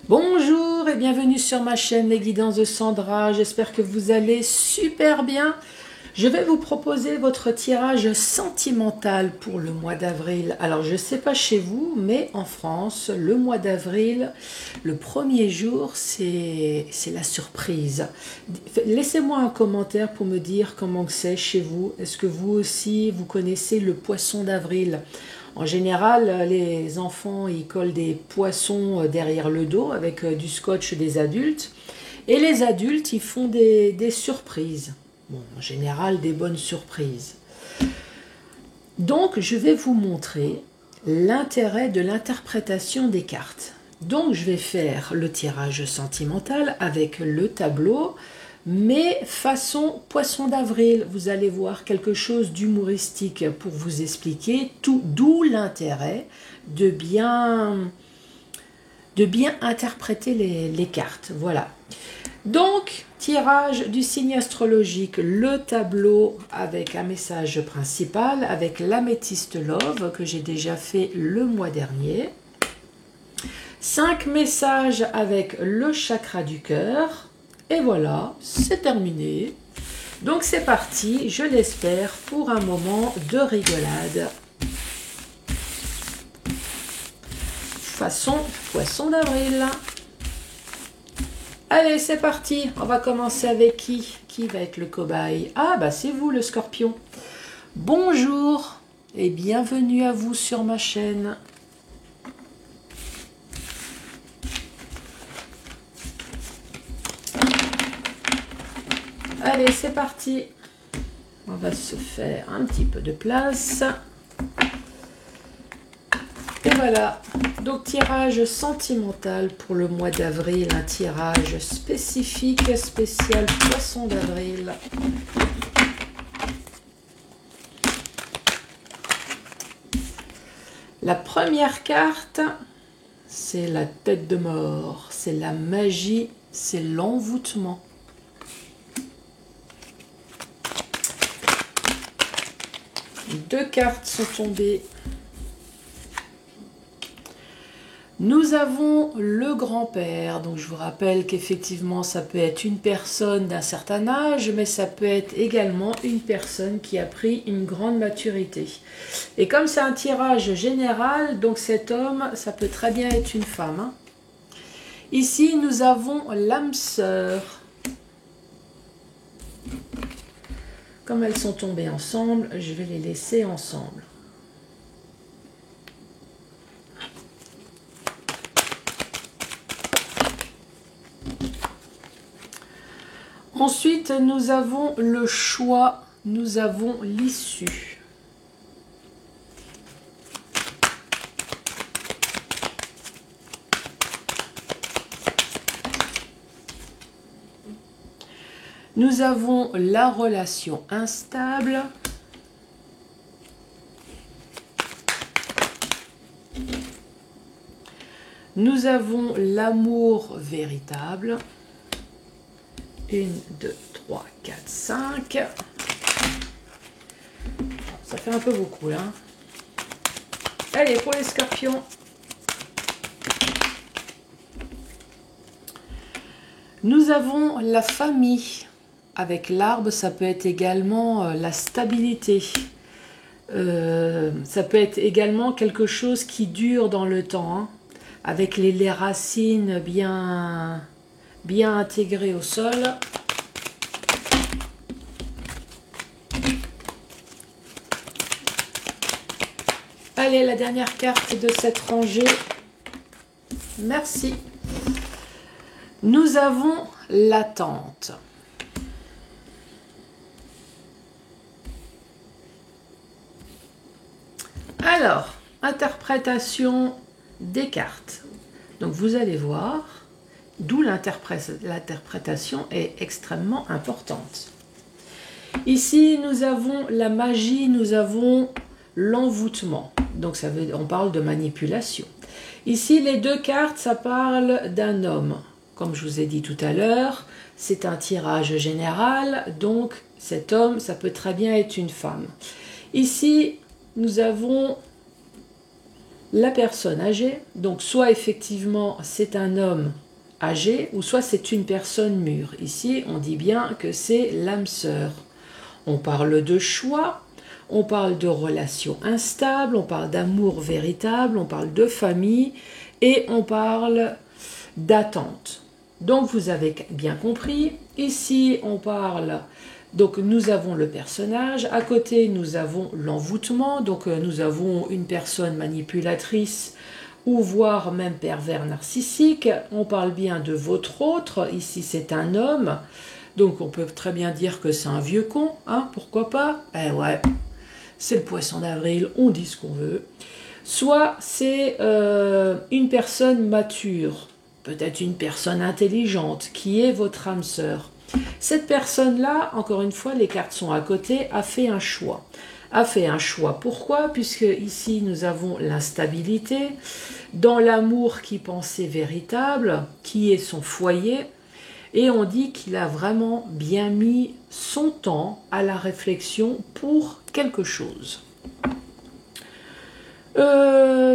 Bonjour et bienvenue sur ma chaîne Les Guidances de Sandra, j'espère que vous allez super bien. Je vais vous proposer votre tirage sentimental pour le mois d'avril. Alors je ne sais pas chez vous, mais en France, le mois d'avril, le premier jour, c'est la surprise. Laissez-moi un commentaire pour me dire comment c'est chez vous. Est-ce que vous aussi, vous connaissez le poisson d'avril ? En général, les enfants, ils collent des poissons derrière le dos avec du scotch des adultes. Et les adultes, ils font des surprises. Bon, en général, des bonnes surprises. Donc, je vais vous montrer l'intérêt de l'interprétation des cartes. Donc, je vais faire le tirage sentimental avec le tableau, mais façon poisson d'avril. Vous allez voir quelque chose d'humoristique pour vous expliquer tout, d'où l'intérêt de bien interpréter les cartes. Voilà. Donc, tirage du signe astrologique, le tableau avec un message principal, avec l'améthyste love que j'ai déjà fait le mois dernier. 5 messages avec le chakra du cœur. Et voilà, c'est terminé. Donc c'est parti, je l'espère, pour un moment de rigolade. Façon poisson d'avril. Allez, c'est parti. On va commencer avec qui? Qui va être le cobaye? Ah, bah c'est vous le scorpion. Bonjour et bienvenue à vous sur ma chaîne. Allez, c'est parti. On va se faire un petit peu de place. Et voilà. Donc, tirage sentimental pour le mois d'avril. Un tirage spécifique, spécial poisson d'avril. La première carte, c'est la tête de mort. C'est la magie, c'est l'envoûtement. Deux cartes sont tombées. Nous avons le grand-père. Donc je vous rappelle qu'effectivement ça peut être une personne d'un certain âge, mais ça peut être également une personne qui a pris une grande maturité. Et comme c'est un tirage général, donc cet homme, ça peut très bien être une femme. Hein. Ici nous avons l'âme sœur. Comme elles sont tombées ensemble, je vais les laisser ensemble. Ensuite, nous avons le choix, nous avons l'issue. Nous avons la relation instable. Nous avons l'amour véritable. 1, 2, 3, 4, 5. Ça fait un peu beaucoup là. Allez, pour les scorpions. Nous avons la famille. Avec l'arbre, ça peut être également la stabilité. Ça peut être également quelque chose qui dure dans le temps. Hein, avec les racines bien intégrées au sol. Allez, la dernière carte de cette rangée. Merci. Nous avons l'attente. Alors, interprétation des cartes. Donc vous allez voir d'où l'interprétation est extrêmement importante. Ici, nous avons la magie, nous avons l'envoûtement. Donc on parle de manipulation. Ici, les deux cartes, ça parle d'un homme. Comme je vous ai dit tout à l'heure, c'est un tirage général. Donc cet homme, ça peut très bien être une femme. Ici, nous avons la personne âgée, donc soit effectivement c'est un homme âgé, ou soit c'est une personne mûre. Ici, on dit bien que c'est l'âme sœur. On parle de choix, on parle de relations instables, on parle d'amour véritable, on parle de famille et on parle d'attente. Donc vous avez bien compris, ici on parle, donc nous avons le personnage, à côté nous avons l'envoûtement, donc nous avons une personne manipulatrice ou voire même pervers narcissique. On parle bien de votre autre, ici c'est un homme, donc on peut très bien dire que c'est un vieux con, hein, pourquoi pas? Eh ouais, c'est le poisson d'avril, on dit ce qu'on veut. Soit c'est une personne mature, peut-être une personne intelligente, qui est votre âme sœur. Cette personne-là, encore une fois, les cartes sont à côté, a fait un choix. A fait un choix. Pourquoi? Puisque ici, nous avons l'instabilité, dans l'amour qui pensait véritable, qui est son foyer, et on dit qu'il a vraiment bien mis son temps à la réflexion pour quelque chose.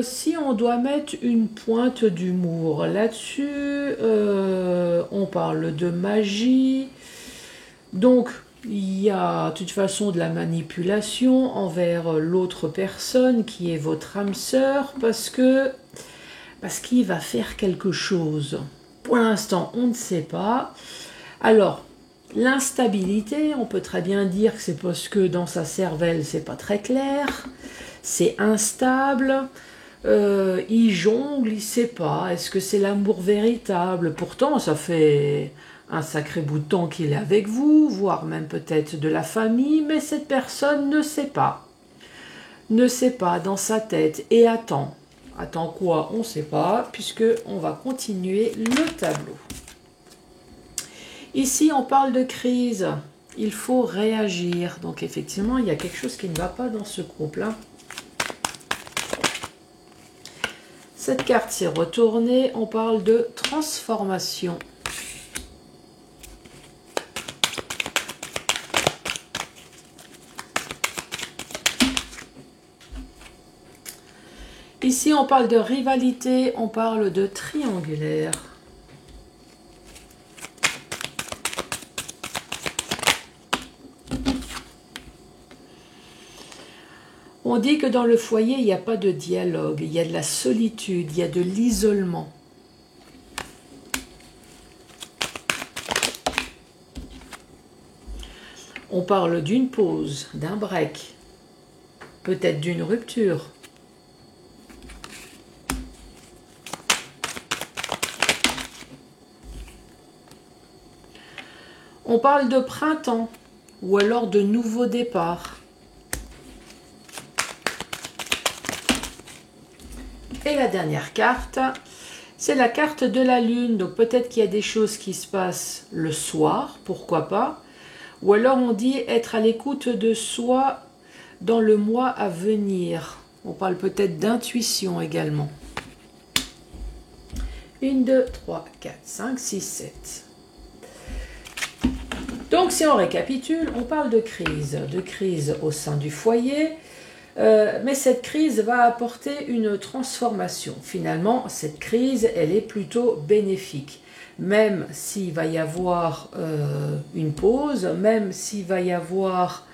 Si on doit mettre une pointe d'humour là-dessus, on parle de magie. Donc, il y a de toute façon de la manipulation envers l'autre personne qui est votre âme sœur parce qu'il va faire quelque chose. Pour l'instant, on ne sait pas. Alors, l'instabilité, on peut très bien dire que c'est parce que dans sa cervelle, c'est pas très clair. C'est instable, il jongle, il ne sait pas, est-ce que c'est l'amour véritable? Pourtant, ça fait un sacré bout de temps qu'il est avec vous, voire même peut-être de la famille, mais cette personne ne sait pas. Ne sait pas dans sa tête et attend. Attend quoi? On ne sait pas, puisque on va continuer le tableau. Ici, on parle de crise. Il faut réagir. Donc effectivement, il y a quelque chose qui ne va pas dans ce couple-là. Cette carte s'est retournée, on parle de transformation. Ici, on parle de rivalité, on parle de triangulaire. On dit que dans le foyer, il n'y a pas de dialogue, il y a de la solitude, il y a de l'isolement. On parle d'une pause, d'un break, peut-être d'une rupture. On parle de printemps ou alors de nouveau départ. Et la dernière carte, c'est la carte de la lune. Donc peut-être qu'il y a des choses qui se passent le soir, pourquoi pas. Ou alors on dit être à l'écoute de soi dans le mois à venir. On parle peut-être d'intuition également. 1, 2, 3, 4, 5, 6, 7. Donc si on récapitule, on parle de crise au sein du foyer. Mais cette crise va apporter une transformation. Finalement, cette crise, elle est plutôt bénéfique. Même s'il va y avoir une pause, même s'il va y avoir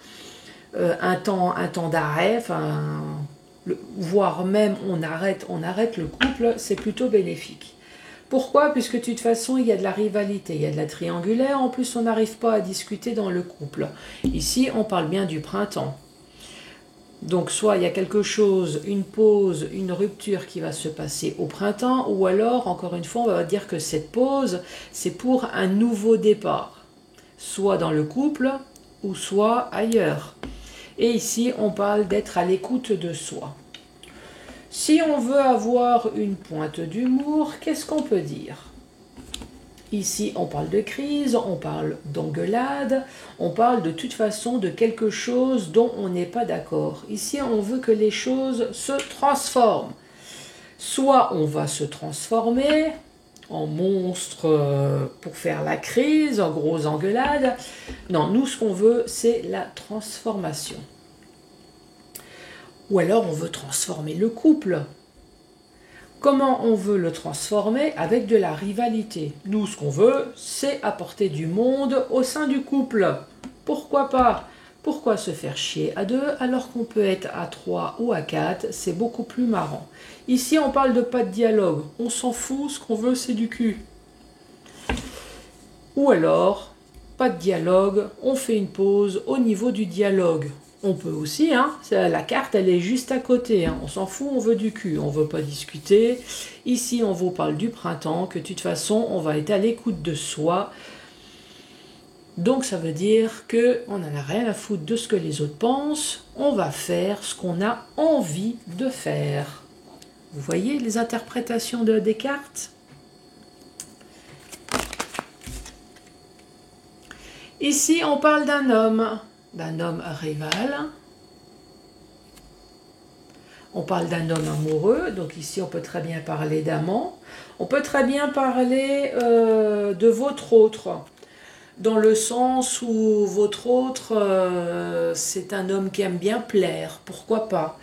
un temps d'arrêt, voire même on arrête le couple, c'est plutôt bénéfique. Pourquoi? Puisque de toute façon, il y a de la rivalité, il y a de la triangulaire, en plus on n'arrive pas à discuter dans le couple. Ici, on parle bien du printemps. Donc soit il y a quelque chose, une pause, une rupture qui va se passer au printemps, ou alors, encore une fois, on va dire que cette pause, c'est pour un nouveau départ, soit dans le couple, ou soit ailleurs. Et ici, on parle d'être à l'écoute de soi. Si on veut avoir une pointe d'humour, qu'est-ce qu'on peut dire ? Ici, on parle de crise, on parle d'engueulade, on parle de toute façon de quelque chose dont on n'est pas d'accord. Ici, on veut que les choses se transforment. Soit on va se transformer en monstre pour faire la crise, en grosse engueulade. Non, nous, ce qu'on veut, c'est la transformation. Ou alors, on veut transformer le couple. Comment on veut le transformer? Avec de la rivalité. Nous, ce qu'on veut, c'est apporter du monde au sein du couple. Pourquoi pas? Pourquoi se faire chier à deux alors qu'on peut être à 3 ou à 4? C'est beaucoup plus marrant. Ici, on parle de pas de dialogue. On s'en fout, ce qu'on veut, c'est du cul. Ou alors, pas de dialogue, on fait une pause au niveau du dialogue. On peut aussi, hein, la carte elle est juste à côté, hein, on s'en fout, on veut du cul, on veut pas discuter. Ici on vous parle du printemps, que de toute façon on va être à l'écoute de soi. Donc ça veut dire qu'on n'en a rien à foutre de ce que les autres pensent, on va faire ce qu'on a envie de faire. Vous voyez les interprétations des cartes? Ici on parle d'un homme rival. On parle d'un homme amoureux, donc ici on peut très bien parler d'amant. On peut très bien parler de votre autre, dans le sens où votre autre, c'est un homme qui aime bien plaire, pourquoi pas.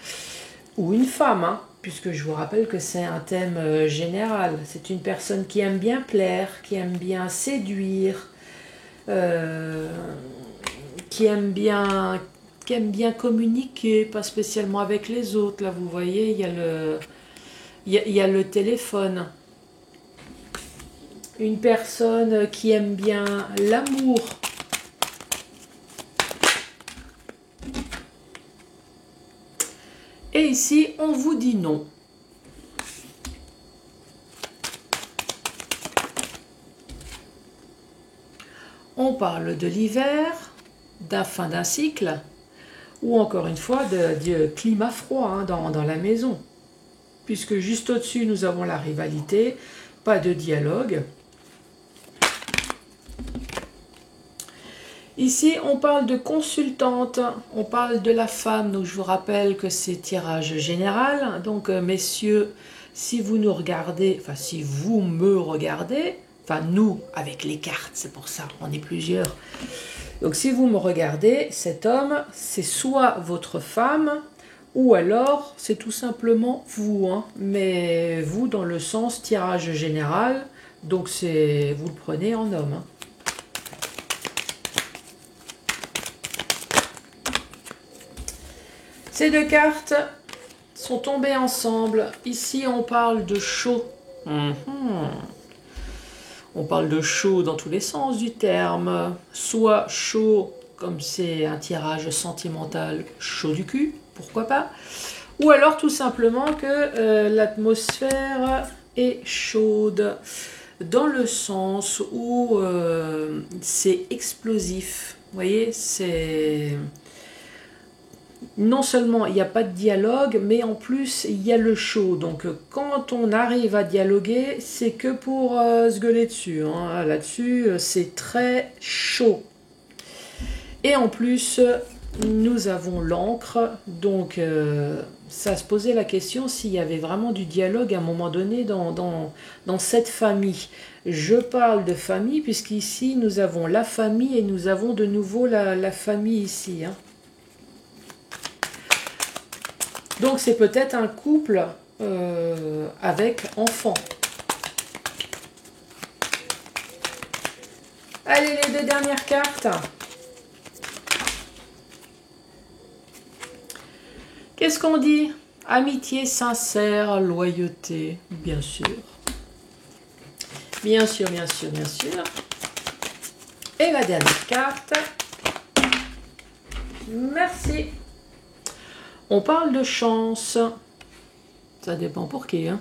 Ou une femme, hein, puisque je vous rappelle que c'est un thème général. C'est une personne qui aime bien plaire, qui aime bien séduire, qui aime bien communiquer, pas spécialement avec les autres. Là, vous voyez, il y a le téléphone. Une personne qui aime bien l'amour. Et ici, on vous dit non. On parle de l'hiver, d'un fin d'un cycle, ou encore une fois de climat froid, hein, dans la maison. Puisque juste au-dessus, nous avons la rivalité, pas de dialogue. Ici, on parle de consultante, on parle de la femme, donc je vous rappelle que c'est tirage général. Donc, messieurs, si vous nous regardez, enfin, si vous me regardez, enfin, nous, avec les cartes, c'est pour ça, on est plusieurs. Donc, si vous me regardez, cet homme, c'est soit votre femme, ou alors, c'est tout simplement vous, hein, mais vous dans le sens tirage général, donc vous le prenez en homme, hein. Ces deux cartes sont tombées ensemble. Ici, on parle de chaud. On parle de chaud dans tous les sens du terme. Soit chaud, comme c'est un tirage sentimental, chaud du cul, pourquoi pas. Ou alors tout simplement que l'atmosphère est chaude, dans le sens où c'est explosif. Vous voyez, c'est... Non seulement il n'y a pas de dialogue, mais en plus il y a le chaud. Donc quand on arrive à dialoguer, c'est que pour se gueuler dessus, hein. Là-dessus, c'est très chaud. Et en plus, nous avons l'encre. Donc ça se posait la question s'il y avait vraiment du dialogue à un moment donné dans cette famille. Je parle de famille puisqu'ici nous avons la famille et nous avons de nouveau la famille ici, hein. Donc c'est peut-être un couple avec enfants. Allez, les deux dernières cartes. Qu'est-ce qu'on dit? Amitié sincère, loyauté, bien sûr. Bien sûr, bien sûr, bien sûr. Et la dernière carte. Merci. On parle de chance. Ça dépend pour qui, hein.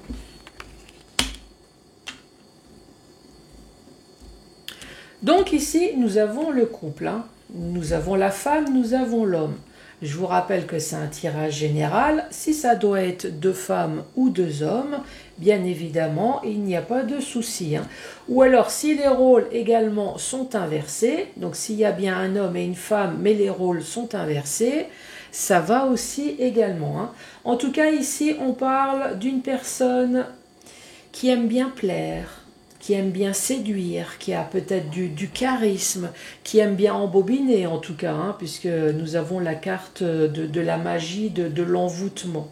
Donc ici, nous avons le couple, hein. Nous avons la femme, nous avons l'homme. Je vous rappelle que c'est un tirage général. Si ça doit être deux femmes ou deux hommes, bien évidemment, il n'y a pas de souci, hein. Ou alors, si les rôles également sont inversés, donc s'il y a bien un homme et une femme, mais les rôles sont inversés, ça va aussi également, hein. En tout cas, ici, on parle d'une personne qui aime bien plaire, qui aime bien séduire, qui a peut-être du charisme, qui aime bien embobiner en tout cas, hein, puisque nous avons la carte de la magie, de l'envoûtement.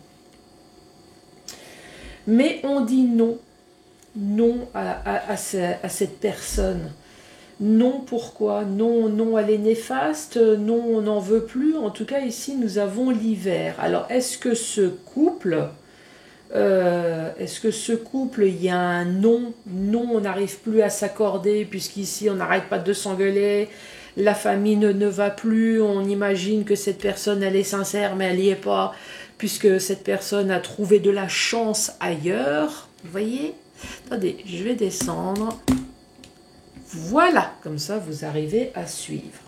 Mais on dit non. Non à cette personne. Non, pourquoi? Non, non, elle est néfaste. Non, on n'en veut plus. En tout cas, ici, nous avons l'hiver. Alors, est-ce que ce couple, il y a un non? Non, on n'arrive plus à s'accorder, puisqu'ici, on n'arrête pas de s'engueuler. La famille ne va plus. On imagine que cette personne, elle est sincère, mais elle n'y est pas, puisque cette personne a trouvé de la chance ailleurs. Vous voyez? Attendez, je vais descendre. Voilà, comme ça vous arrivez à suivre.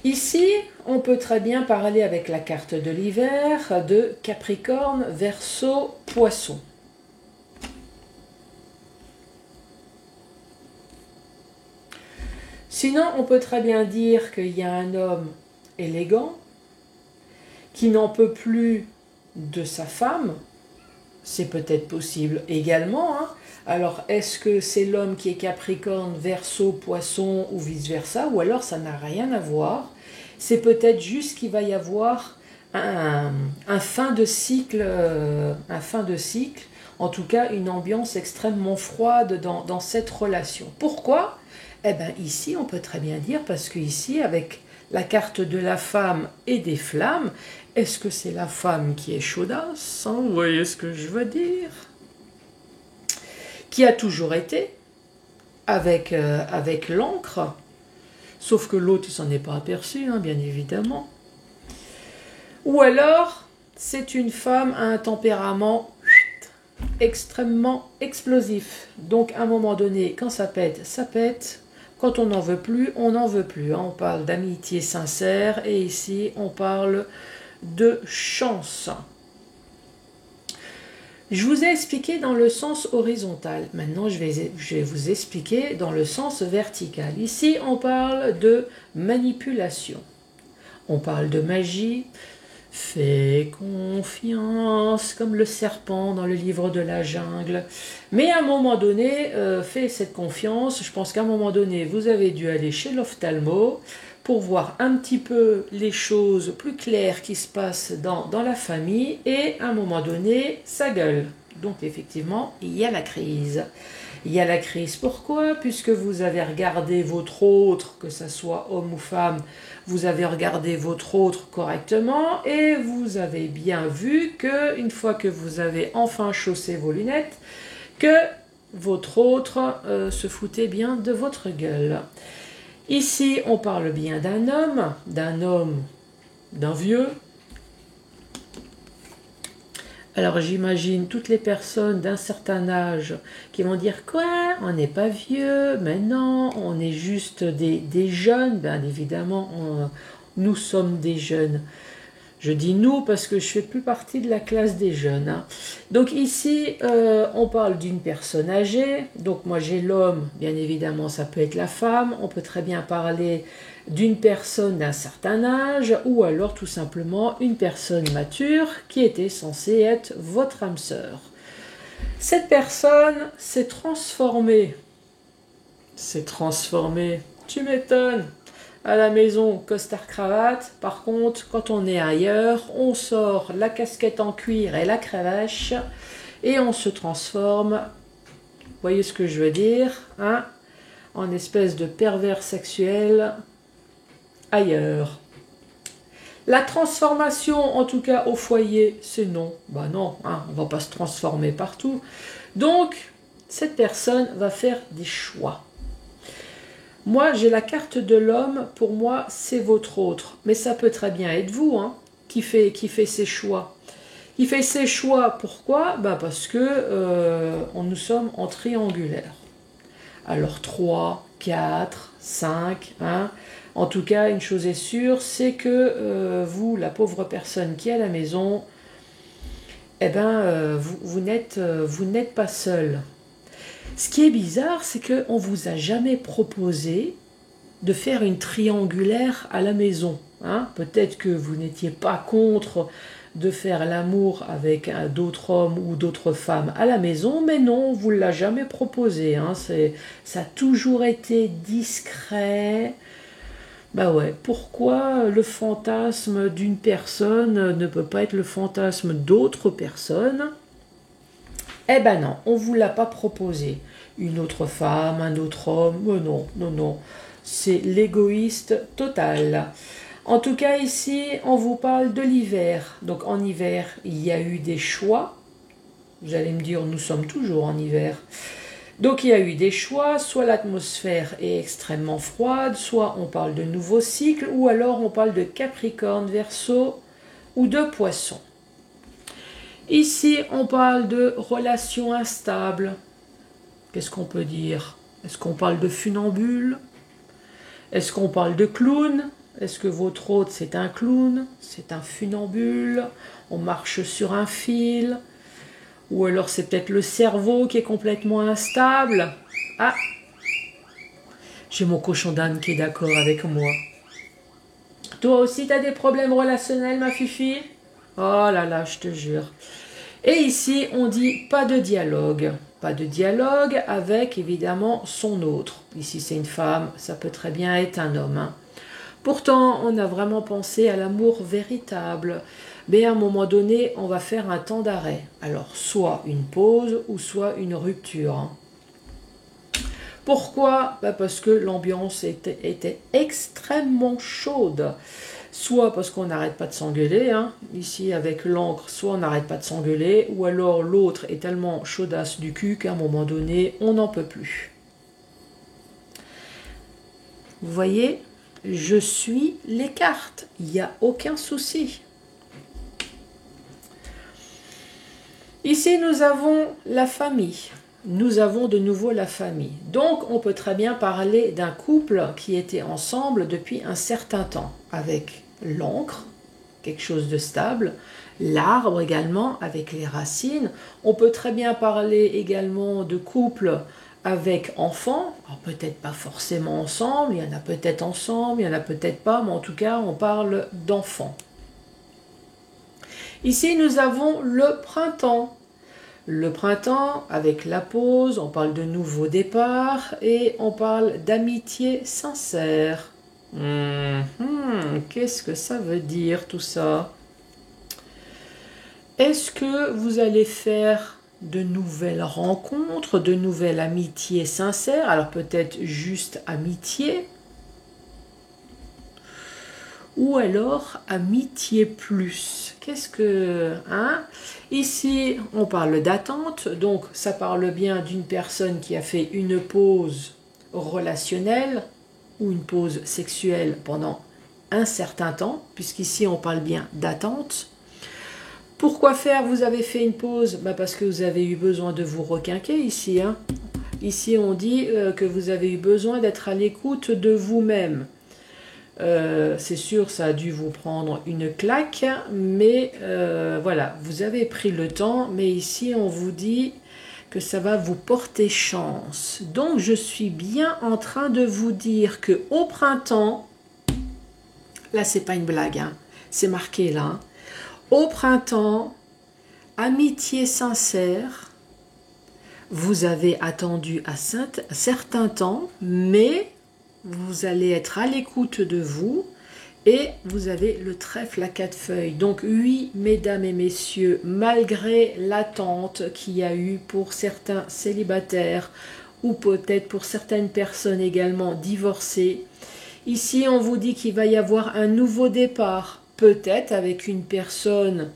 Ici, on peut très bien parler avec la carte de l'hiver de Capricorne, Verseau, Poisson. Sinon, on peut très bien dire qu'il y a un homme élégant qui n'en peut plus de sa femme. C'est peut-être possible également, hein. Alors, est-ce que c'est l'homme qui est Capricorne, Verseau, Poisson ou vice-versa? Ou alors, ça n'a rien à voir. C'est peut-être juste qu'il va y avoir un fin de cycle, en tout cas une ambiance extrêmement froide dans cette relation. Pourquoi? Eh bien, ici, on peut très bien dire, parce que ici, avec la carte de la femme et des flammes, est-ce que c'est la femme qui est chaudasse, hein? Vous voyez ce que je veux dire? Qui a toujours été avec l'encre, sauf que l'autre il s'en est pas aperçu, hein, bien évidemment. Ou alors, c'est une femme à un tempérament extrêmement explosif. Donc, à un moment donné, quand ça pète, ça pète. Quand on n'en veut plus, on n'en veut plus. On parle d'amitié sincère et ici, on parle de chance. Je vous ai expliqué dans le sens horizontal. Maintenant, je vais vous expliquer dans le sens vertical. Ici, on parle de manipulation. On parle de magie. Fais confiance, comme le serpent dans le livre de la jungle. Mais à un moment donné, fais cette confiance. Je pense qu'à un moment donné, vous avez dû aller chez l'ophtalmo pour voir un petit peu les choses plus claires qui se passent dans la famille. Et à un moment donné, ça gueule. Donc effectivement, il y a la crise. Il y a la crise. Pourquoi? Puisque vous avez regardé votre autre, que ce soit homme ou femme, vous avez regardé votre autre correctement et vous avez bien vu que, une fois que vous avez enfin chaussé vos lunettes, que votre autre se foutait bien de votre gueule. Ici, on parle bien d'un homme, d'un vieux. Alors j'imagine toutes les personnes d'un certain âge qui vont dire quoi? On n'est pas vieux, mais non, on est juste des jeunes. Bien évidemment, nous sommes des jeunes. Je dis nous parce que je ne fais plus partie de la classe des jeunes, hein. Donc ici, on parle d'une personne âgée. Donc moi j'ai l'homme, bien évidemment ça peut être la femme. On peut très bien parler d'une personne d'un certain âge ou alors tout simplement une personne mature qui était censée être votre âme sœur. Cette personne s'est transformée. Tu m'étonnes. À la maison, costard-cravate. Par contre, quand on est ailleurs, on sort la casquette en cuir et la cravache et on se transforme. Vous voyez ce que je veux dire, hein? En espèce de pervers sexuel ailleurs. La transformation, en tout cas au foyer, c'est non. Ben non, hein, on ne va pas se transformer partout. Donc, cette personne va faire des choix. Moi, j'ai la carte de l'homme. Pour moi, c'est votre autre. Mais ça peut très bien être vous, hein, qui fait ses choix. Il fait ses choix, pourquoi? Ben parce que nous sommes en triangulaire. Alors 3, 4, 5, hein. En tout cas, une chose est sûre, c'est que vous, la pauvre personne qui est à la maison, eh ben, vous n'êtes pas seul. Ce qui est bizarre, c'est qu'on ne vous a jamais proposé de faire une triangulaire à la maison, hein. Peut-être que vous n'étiez pas contre de faire l'amour avec d'autres hommes ou d'autres femmes à la maison, mais non, on ne vous l'a jamais proposé, hein. Ça a toujours été discret. Bah ouais, pourquoi le fantasme d'une personne ne peut pas être le fantasme d'autres personnes? Eh ben non, on ne vous l'a pas proposé. Une autre femme, un autre homme, non, non, non. C'est l'égoïste total. En tout cas, ici, on vous parle de l'hiver. Donc en hiver, il y a eu des choix. Vous allez me dire, nous sommes toujours en hiver. Donc il y a eu des choix, soit l'atmosphère est extrêmement froide, soit on parle de nouveaux cycles, ou alors on parle de Capricorne, Verseau ou de Poisson. Ici, on parle de relations instables. Qu'est-ce qu'on peut dire? Est-ce qu'on parle de funambule? Est-ce qu'on parle de clown? Est-ce que votre hôte, c'est un clown? C'est un funambule? On marche sur un fil? Ou alors c'est peut-être le cerveau qui est complètement instable? Ah, j'ai mon cochon d'âne qui est d'accord avec moi. Toi aussi, tu as des problèmes relationnels, ma fifi? Oh là là, je te jure. Et ici, on dit pas de dialogue. Pas de dialogue avec, évidemment, son autre. Ici, c'est une femme, ça peut très bien être un homme. Hein. Pourtant, on a vraiment pensé à l'amour véritable. Mais à un moment donné, on va faire un temps d'arrêt. Alors, soit une pause ou soit une rupture. Hein. Pourquoi? Parce que l'ambiance était extrêmement chaude. Soit parce qu'on n'arrête pas de s'engueuler, hein. Ici avec l'encre, soit on n'arrête pas de s'engueuler, ou alors l'autre est tellement chaudasse du cul qu'à un moment donné, on n'en peut plus. Vous voyez, je suis les cartes, il n'y a aucun souci. Ici, nous avons la famille. Nous avons de nouveau la famille. Donc, on peut très bien parler d'un couple qui était ensemble depuis un certain temps, avec l'encre, quelque chose de stable, l'arbre également, avec les racines. On peut très bien parler également de couple avec enfants, alors peut-être pas forcément ensemble, il y en a peut-être ensemble, il y en a peut-être pas, mais en tout cas, on parle d'enfants. Ici, nous avons le printemps. Le printemps, avec la pause, on parle de nouveau départ et on parle d'amitié sincère. Qu'est-ce que ça veut dire tout ça? Est-ce que vous allez faire de nouvelles rencontres, de nouvelles amitiés sincères? Alors peut-être juste amitié, ou alors amitié plus. Qu'est-ce que... Hein? Ici, on parle d'attente, donc ça parle bien d'une personne qui a fait une pause relationnelle ou une pause sexuelle pendant un certain temps, puisqu'ici on parle bien d'attente. Pourquoi faire? Vous avez fait une pause? Parce que vous avez eu besoin de vous requinquer ici. Hein? Ici, on dit que vous avez eu besoin d'être à l'écoute de vous-même. C'est sûr, ça a dû vous prendre une claque, mais voilà, vous avez pris le temps, mais ici on vous dit que ça va vous porter chance. Donc je suis bien en train de vous dire que au printemps, là c'est pas une blague, hein, c'est marqué là, hein, au printemps, amitié sincère, vous avez attendu à certain temps, mais vous allez être à l'écoute de vous et vous avez le trèfle à 4 feuilles. Donc oui, mesdames et messieurs, malgré l'attente qu'il y a eu pour certains célibataires ou peut-être pour certaines personnes également divorcées, ici on vous dit qu'il va y avoir un nouveau départ, peut-être avec une personne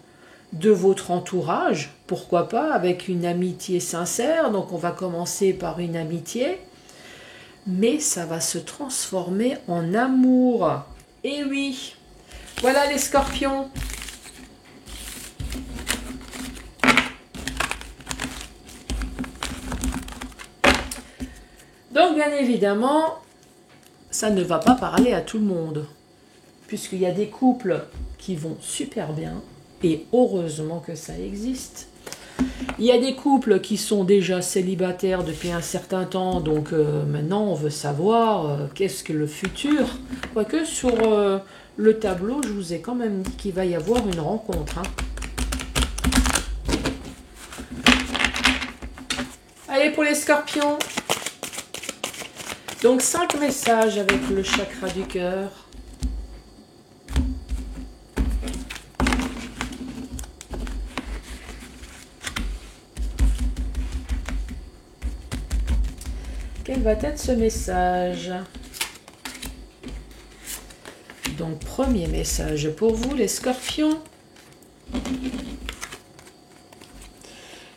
de votre entourage, pourquoi pas, avec une amitié sincère. Donc on va commencer par une amitié, mais ça va se transformer en amour. Et oui, voilà les scorpions. Donc bien évidemment, ça ne va pas parler à tout le monde, puisqu'il y a des couples qui vont super bien, et heureusement que ça existe. Il y a des couples qui sont déjà célibataires depuis un certain temps, donc maintenant on veut savoir qu'est-ce que le futur. Quoique sur le tableau, je vous ai quand même dit qu'il va y avoir une rencontre. Hein. Allez pour les scorpions. Donc 5 messages avec le chakra du cœur. Quel va être ce message? Donc, premier message pour vous, les scorpions.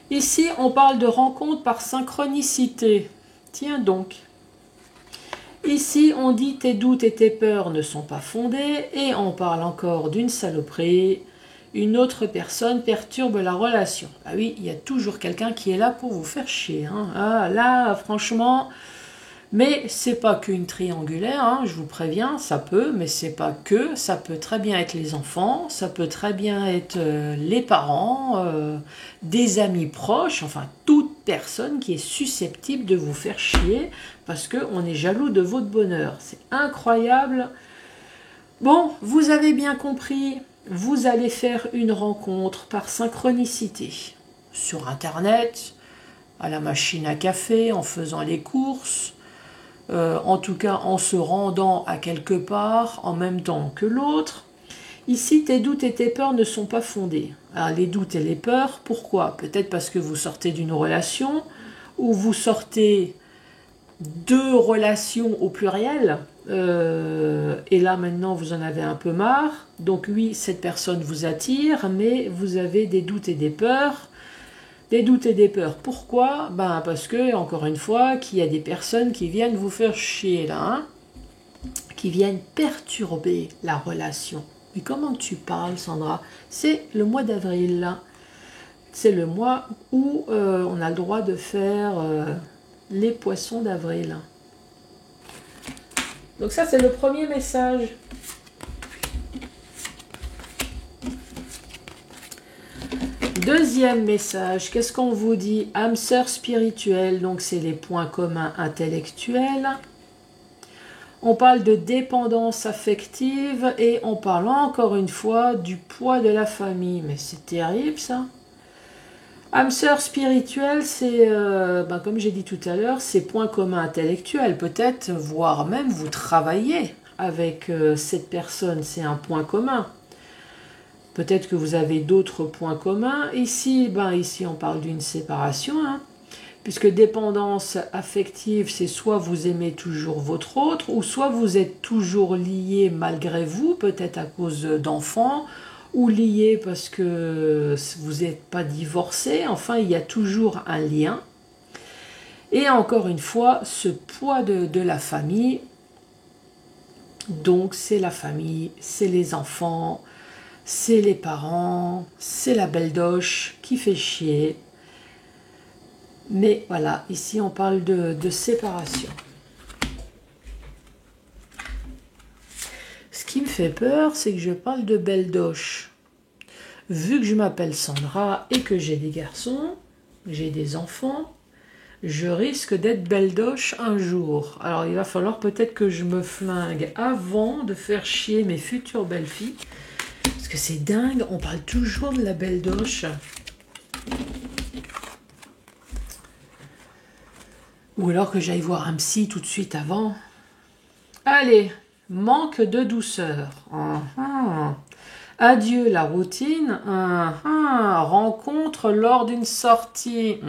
Ici, on parle de rencontre par synchronicité. Tiens donc. Ici, on dit tes doutes et tes peurs ne sont pas fondés. Et on parle encore d'une saloperie. Une autre personne perturbe la relation. Ah oui, il y a toujours quelqu'un qui est là pour vous faire chier. Hein. Ah, là, franchement... Mais c'est pas qu'une triangulaire, hein, je vous préviens, ça peut, mais c'est pas que, ça peut très bien être les enfants, ça peut très bien être les parents, des amis proches, enfin toute personne qui est susceptible de vous faire chier parce qu'on est jaloux de votre bonheur. C'est incroyable. Bon, vous avez bien compris, vous allez faire une rencontre par synchronicité sur Internet, à la machine à café, en faisant les courses. En tout cas en se rendant à quelque part en même temps que l'autre. Ici, tes doutes et tes peurs ne sont pas fondés. Alors, les doutes et les peurs, pourquoi? Peut-être parce que vous sortez d'une relation, ou vous sortez de relations au pluriel, et là maintenant vous en avez un peu marre. Donc oui, cette personne vous attire, mais vous avez des doutes et des peurs. Des doutes et des peurs. Pourquoi? Ben parce que, encore une fois, qu'il y a des personnes qui viennent vous faire chier là, hein, qui viennent perturber la relation. Mais comment tu parles, Sandra? C'est le mois d'avril, là. C'est le mois où on a le droit de faire les poissons d'avril. Donc ça, c'est le premier message. Deuxième message, qu'est-ce qu'on vous dit? Âme sœur spirituelle, donc c'est les points communs intellectuels. On parle de dépendance affective et on parle encore une fois du poids de la famille. Mais c'est terrible ça. Âme sœur spirituelle, c'est, comme j'ai dit tout à l'heure, c'est points communs intellectuels. Peut-être, voire même vous travaillez avec cette personne, c'est un point commun. Peut-être que vous avez d'autres points communs. Ici, ici on parle d'une séparation, hein, puisque dépendance affective, c'est soit vous aimez toujours votre autre, ou soit vous êtes toujours lié malgré vous, peut-être à cause d'enfants, ou lié parce que vous n'êtes pas divorcé. Enfin, il y a toujours un lien. Et encore une fois, ce poids de la famille, donc c'est la famille, c'est les enfants, c'est les parents, c'est la belle doche qui fait chier. Mais voilà, ici on parle de séparation. Ce qui me fait peur, c'est que je parle de belle doche. Vu que je m'appelle Sandra et que j'ai des garçons, j'ai des enfants, je risque d'être belle doche un jour. Alors il va falloir peut-être que je me flingue avant de faire chier mes futures belles-filles. Parce que c'est dingue, on parle toujours de la belle doche. Ou alors que j'aille voir un psy tout de suite avant. Allez, manque de douceur. Adieu la routine. Rencontre lors d'une sortie.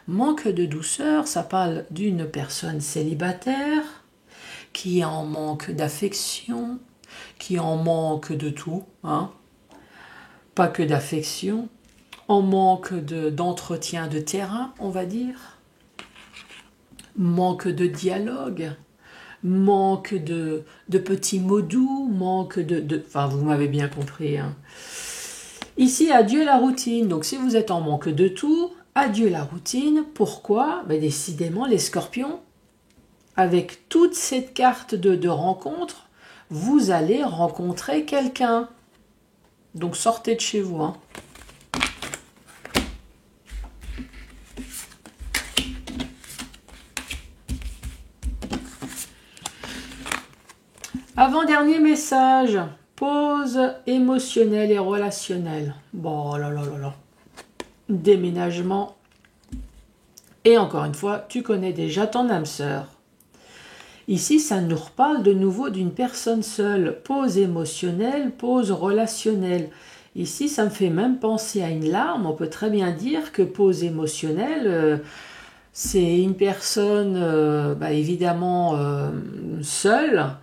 Manque de douceur, ça parle d'une personne célibataire qui est en manque d'affection, qui en manque de tout, hein. Pas que d'affection, en manque d'entretien de terrain, on va dire, manque de dialogue, manque de petits mots doux, manque enfin, vous m'avez bien compris, hein. Ici, adieu la routine. Donc, si vous êtes en manque de tout, adieu la routine. Pourquoi? Décidément, les scorpions, avec toute cette carte de rencontre, vous allez rencontrer quelqu'un. Donc sortez de chez vous, hein. Avant-dernier message. Pause émotionnelle et relationnelle. Bon, là. Déménagement. Et encore une fois, tu connais déjà ton âme sœur. Ici, ça nous reparle de nouveau d'une personne seule. Pause émotionnelle, pause relationnelle. Ici, ça me fait même penser à une larme. On peut très bien dire que pause émotionnelle, C'est une personne, évidemment, seule,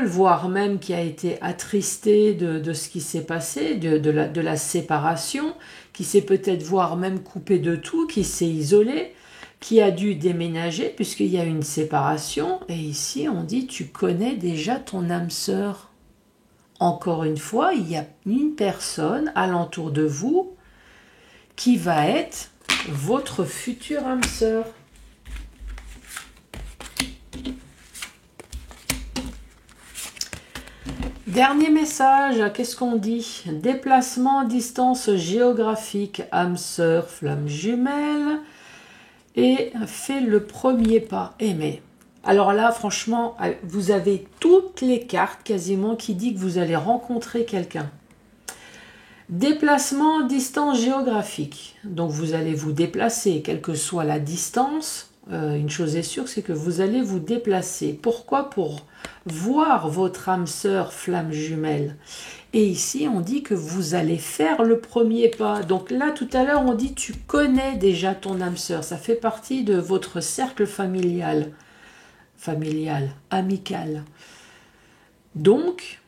voire même qui a été attristée de ce qui s'est passé, de la séparation, qui s'est peut-être voire même coupée de tout, qui s'est isolée, qui a dû déménager puisqu'il y a une séparation. Et ici, on dit, tu connais déjà ton âme sœur. Encore une fois, il y a une personne alentour de vous qui va être votre future âme sœur. Dernier message, qu'est-ce qu'on dit? Déplacement, distance géographique, âme sœur, flamme jumelle. Et fait le premier pas, aimer. Alors là, franchement, vous avez toutes les cartes quasiment qui disent que vous allez rencontrer quelqu'un. Déplacement, distance géographique. Donc vous allez vous déplacer, quelle que soit la distance. Une chose est sûre, c'est que vous allez vous déplacer. Pourquoi? Pour voir votre âme sœur flamme jumelle. Et ici, on dit que vous allez faire le premier pas. Donc là, tout à l'heure, on dit tu connais déjà ton âme sœur. Ça fait partie de votre cercle familial, amical. Donc,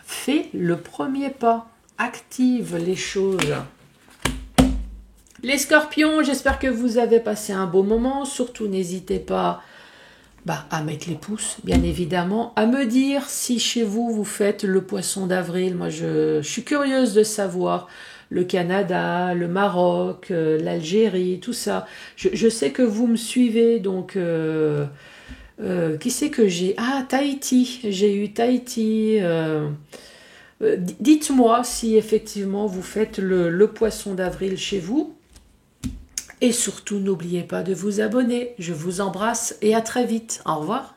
fais le premier pas. Active les choses. Les scorpions, j'espère que vous avez passé un beau moment. Surtout, n'hésitez pas à mettre les pouces, bien évidemment. À me dire si chez vous, vous faites le poisson d'avril. Moi, je suis curieuse de savoir. Le Canada, le Maroc, l'Algérie, tout ça. Je sais que vous me suivez, donc... qui c'est que j'ai? Ah, Tahiti. J'ai eu Tahiti... dites-moi si effectivement vous faites le poisson d'avril chez vous. Et surtout, n'oubliez pas de vous abonner. Je vous embrasse et à très vite. Au revoir.